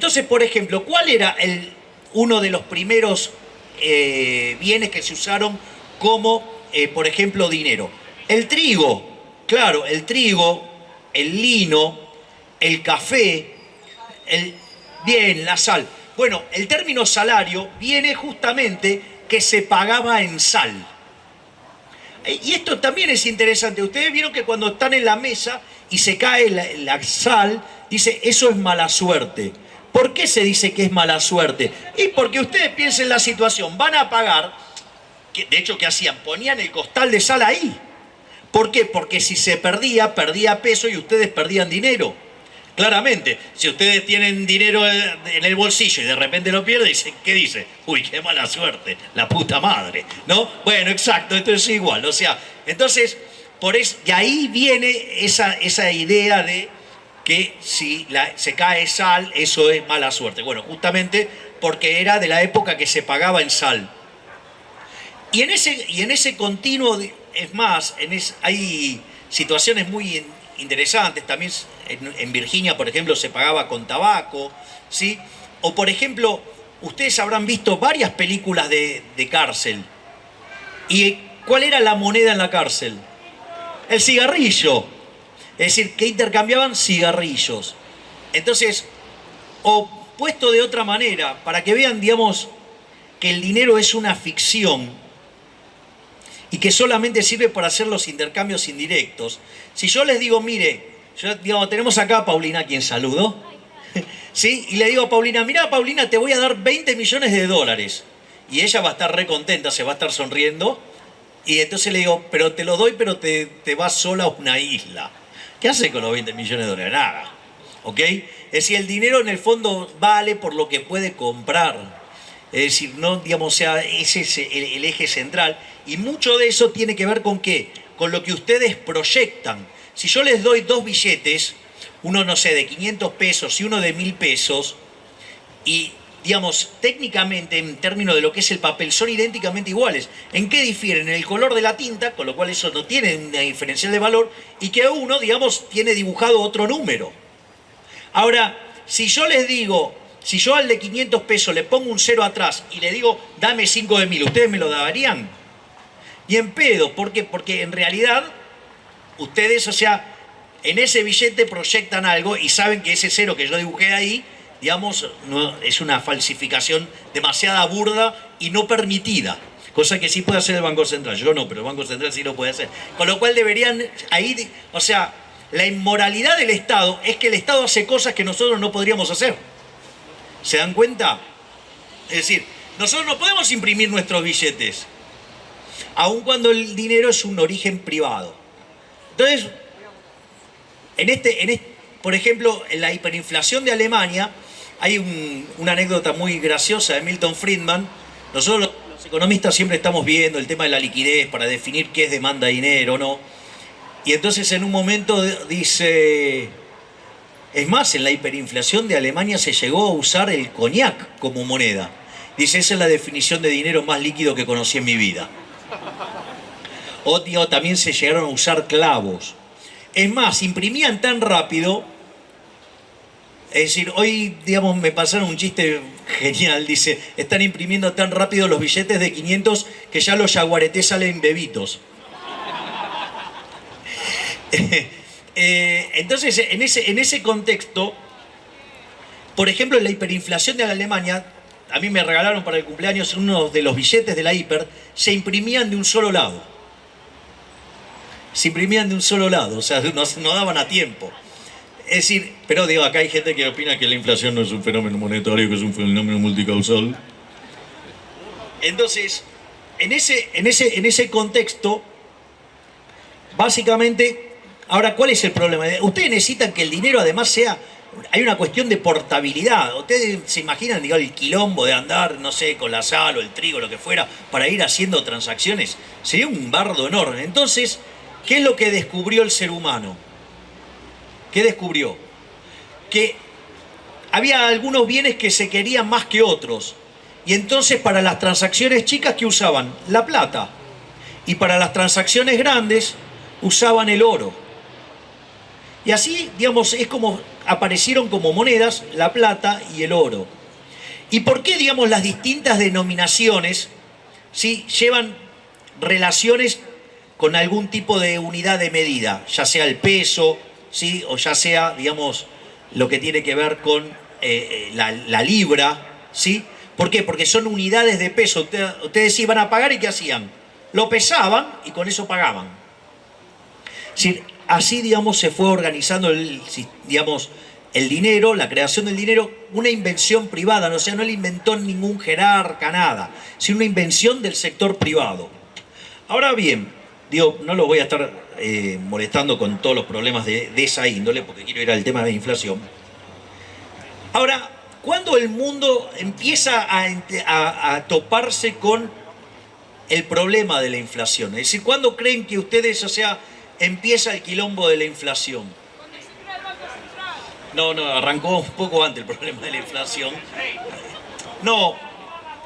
Entonces, por ejemplo, ¿cuál era uno de los primeros bienes que se usaron como, por ejemplo, dinero? El trigo, claro, el trigo, el lino, el café, bien, la sal. Bueno, el término salario viene justamente que se pagaba en sal. Y esto también es interesante. Ustedes vieron que cuando están en la mesa y se cae la sal, dice, eso es mala suerte. ¿Por qué se dice que es mala suerte? Y porque ustedes piensen la situación, van a pagar, de hecho, ¿qué hacían? Ponían el costal de sal ahí. ¿Por qué? Porque si se perdía, perdía peso y ustedes perdían dinero. Claramente, si ustedes tienen dinero en el bolsillo y de repente lo pierden, dicen, ¿qué dice? Uy, qué mala suerte, la puta madre, ¿no? Bueno, exacto, entonces es igual, o sea, entonces, de ahí viene esa idea de que si se cae sal, eso es mala suerte. Bueno, justamente porque era de la época que se pagaba en sal. Y en ese continuo, es más, hay situaciones muy interesantes. También en Virginia, por ejemplo, se pagaba con tabaco, ¿sí? O, por ejemplo, ustedes habrán visto varias películas de cárcel. ¿Y cuál era la moneda en la cárcel? El cigarrillo. Es decir, que intercambiaban cigarrillos. Entonces, o puesto de otra manera, para que vean, digamos, que el dinero es una ficción y que solamente sirve para hacer los intercambios indirectos. Si yo les digo, mire, digamos, tenemos acá a Paulina, a quien saludo, ¿sí? Y le digo a Paulina, mira, Paulina, te voy a dar 20 millones de dólares. Y ella va a estar re contenta, se va a estar sonriendo. Y entonces le digo, pero te lo doy, pero te vas sola a una isla. ¿Qué hace con los 20 millones de dólares? Nada. ¿Ok? Es decir, el dinero en el fondo vale por lo que puede comprar. Es decir, no, digamos, o sea, ese es el eje central. Y mucho de eso tiene que ver con qué, con lo que ustedes proyectan. Si yo les doy dos billetes, uno, no sé, de 500 pesos y uno de 1000 pesos, y, digamos, técnicamente, en términos de lo que es el papel, son idénticamente iguales. ¿En qué difieren? En el color de la tinta, con lo cual eso no tiene una diferencial de valor, y que uno, digamos, tiene dibujado otro número. Ahora, si yo les digo, si yo al de 500 pesos le pongo un 0 atrás y le digo, dame 5 de 1000, ¿ustedes me lo darían? Y en pedo, ¿por qué? Porque en realidad ustedes, o sea, en ese billete proyectan algo y saben que ese 0 que yo dibujé ahí, digamos, no, es una falsificación demasiada burda y no permitida. Cosa que sí puede hacer el Banco Central. Yo no, pero el Banco Central sí lo puede hacer. Con lo cual deberían, ahí, o sea, la inmoralidad del Estado es que el Estado hace cosas que nosotros no podríamos hacer. ¿Se dan cuenta? Es decir, nosotros no podemos imprimir nuestros billetes, aun cuando el dinero es un origen privado. Entonces, por ejemplo, en la hiperinflación de Alemania, hay una anécdota muy graciosa de Milton Friedman. Nosotros los economistas siempre estamos viendo el tema de la liquidez para definir qué es demanda de dinero o no. Y entonces en un momento dice, es más, en la hiperinflación de Alemania se llegó a usar el coñac como moneda. Dice, esa es la definición de dinero más líquido que conocí en mi vida. O digo, también se llegaron a usar clavos. Es más, imprimían tan rápido. Es decir, hoy, digamos, me pasaron un chiste genial. Dice, están imprimiendo tan rápido los billetes de 500 que ya los yaguaretés salen bebitos. Entonces, en ese contexto, por ejemplo, en la hiperinflación de Alemania, a mí me regalaron para el cumpleaños uno de los billetes de la hiper, se imprimían de un solo lado. Se imprimían de un solo lado, o sea, no daban a tiempo. Es decir, pero digo, acá hay gente que opina que la inflación no es un fenómeno monetario, que es un fenómeno multicausal. Entonces, en ese contexto, básicamente, ahora, ¿cuál es el problema? Ustedes necesitan que el dinero además sea, hay una cuestión de portabilidad. Ustedes se imaginan, digamos, el quilombo de andar, no sé, con la sal o el trigo, lo que fuera, para ir haciendo transacciones. Sería un bardo enorme. Entonces, ¿qué es lo que descubrió el ser humano? ¿Qué descubrió? Que había algunos bienes que se querían más que otros. Y entonces para las transacciones chicas, ¿qué usaban? La plata. Y para las transacciones grandes, usaban el oro. Y así, digamos, es como aparecieron como monedas la plata y el oro. ¿Y por qué, digamos, las distintas denominaciones, ¿sí?, llevan relaciones con algún tipo de unidad de medida? Ya sea el peso, ¿sí?, o ya sea, digamos, lo que tiene que ver con la libra, ¿sí? ¿Por qué? Porque son unidades de peso. Ustedes iban a pagar y ¿qué hacían? Lo pesaban y con eso pagaban. Sí, así, digamos, se fue organizando digamos, el dinero, la creación del dinero, una invención privada, o sea, no le inventó ningún jerarca, nada, sino una invención del sector privado. Ahora bien, digo, no lo voy a estar molestando con todos los problemas de esa índole, porque quiero ir al tema de la inflación. Ahora, ¿cuándo el mundo empieza a toparse con el problema de la inflación? Es decir, ¿cuándo creen que ustedes, o sea, empieza el quilombo de la inflación? No, arrancó un poco antes el problema de la inflación. No,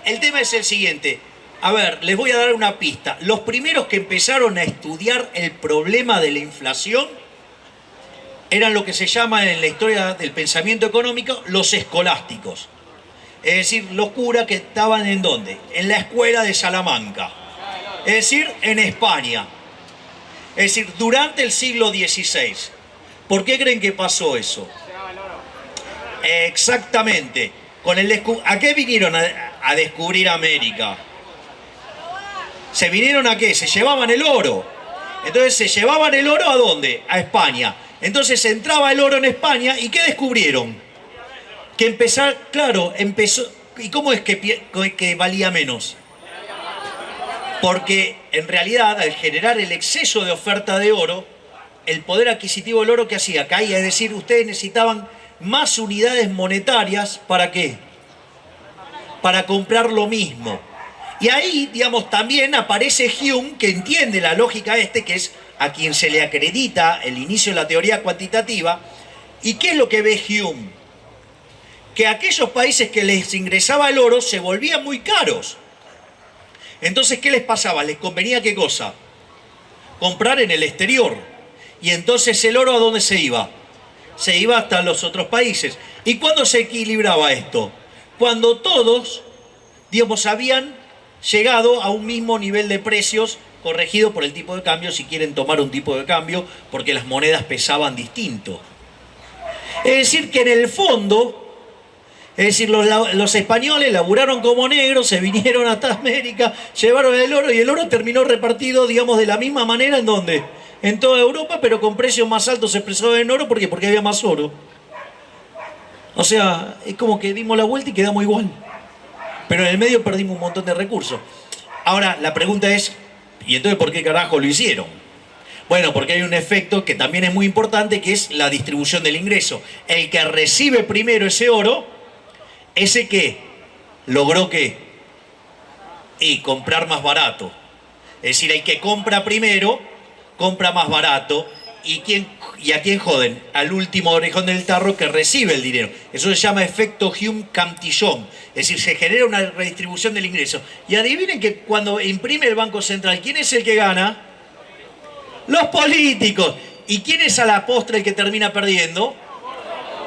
el tema es el siguiente. A ver, les voy a dar una pista. Los primeros que empezaron a estudiar el problema de la inflación eran lo que se llama en la historia del pensamiento económico los escolásticos. Es decir, los curas que estaban ¿en dónde? En la escuela de Salamanca. Es decir, en España. Es decir, durante el siglo XVI. ¿Por qué creen que pasó eso? Exactamente. ¿A qué vinieron a descubrir América? ¿Se vinieron a qué? Se llevaban el oro. Entonces, ¿se llevaban el oro a dónde? A España. Entonces entraba el oro en España y ¿qué descubrieron? Que empezó. ¿Y cómo es que valía menos? Porque en realidad, al generar el exceso de oferta de oro, el poder adquisitivo del oro, ¿qué hacía? Caía. Es decir, ustedes necesitaban más unidades monetarias. ¿Para qué? Para comprar lo mismo. Y ahí, digamos, también aparece Hume, que entiende la lógica que es a quien se le acredita el inicio de la teoría cuantitativa. ¿Y qué es lo que ve Hume? Que aquellos países que les ingresaba el oro se volvían muy caros. Entonces, ¿qué les pasaba? ¿Les convenía qué cosa? Comprar en el exterior. Y entonces el oro, ¿a dónde se iba? Se iba hasta los otros países. ¿Y cuándo se equilibraba esto? Cuando todos, digamos, habían llegado a un mismo nivel de precios corregido por el tipo de cambio, si quieren tomar un tipo de cambio, porque las monedas pesaban distinto. Es decir, que en el fondo, es decir, los españoles laburaron como negros, se vinieron hasta América, llevaron el oro y el oro terminó repartido, digamos, de la misma manera. ¿En dónde? En toda Europa, pero con precios más altos se expresó en oro. ¿Por qué? Porque había más oro. O sea, es como que dimos la vuelta y quedamos igual. Pero en el medio perdimos un montón de recursos. Ahora, la pregunta es, ¿y entonces por qué carajo lo hicieron? Bueno, porque hay un efecto que también es muy importante, que es la distribución del ingreso. El que recibe primero ese oro, ese que logró ¿qué? Y comprar más barato. Es decir, el que compra primero, compra más barato. ¿Y a quién joden? Al último orejón del tarro que recibe el dinero. Eso se llama efecto Hume-Cantillon. Es decir, se genera una redistribución del ingreso. Y adivinen que cuando imprime el Banco Central, ¿quién es el que gana? Los políticos. ¿Y quién es a la postre el que termina perdiendo?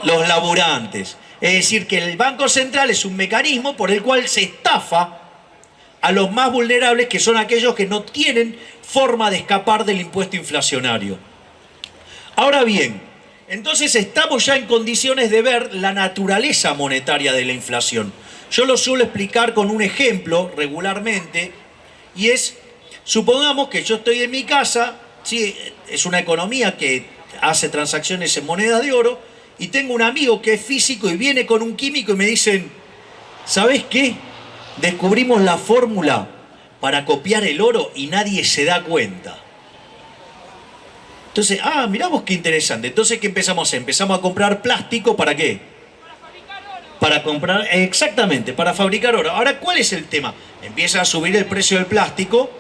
Los laburantes. Es decir, que el Banco Central es un mecanismo por el cual se estafa a los más vulnerables, que son aquellos que no tienen forma de escapar del impuesto inflacionario. Ahora bien, entonces estamos ya en condiciones de ver la naturaleza monetaria de la inflación. Yo lo suelo explicar con un ejemplo regularmente, y es, supongamos que yo estoy en mi casa, ¿sí? Es una economía que hace transacciones en monedas de oro, y tengo un amigo que es físico y viene con un químico y me dicen, ¿sabés qué? Descubrimos la fórmula para copiar el oro y nadie se da cuenta. Entonces, mirá vos qué interesante. Entonces, ¿qué empezamos a hacer? Empezamos a comprar plástico, ¿para qué? Para fabricar oro. Para comprar, exactamente, para fabricar oro. Ahora, ¿cuál es el tema? Empieza a subir el precio del plástico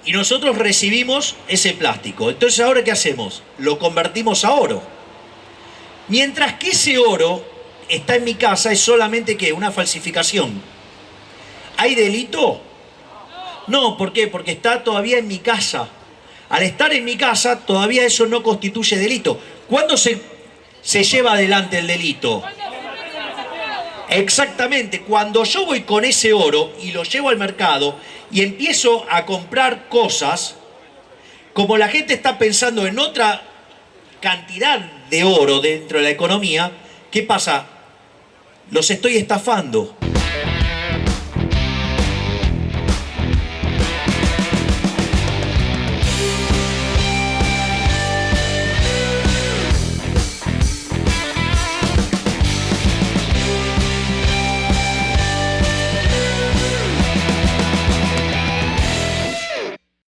y nosotros recibimos ese plástico. Entonces, ¿ahora qué hacemos? Lo convertimos a oro. Mientras que ese oro está en mi casa, es solamente ¿qué? Una falsificación. ¿Hay delito? No, ¿por qué? Porque está todavía en mi casa. Al estar en mi casa, todavía eso no constituye delito. ¿Cuándo se lleva adelante el delito? Exactamente, cuando yo voy con ese oro y lo llevo al mercado y empiezo a comprar cosas, como la gente está pensando en otra cantidad de oro dentro de la economía, ¿qué pasa? Los estoy estafando.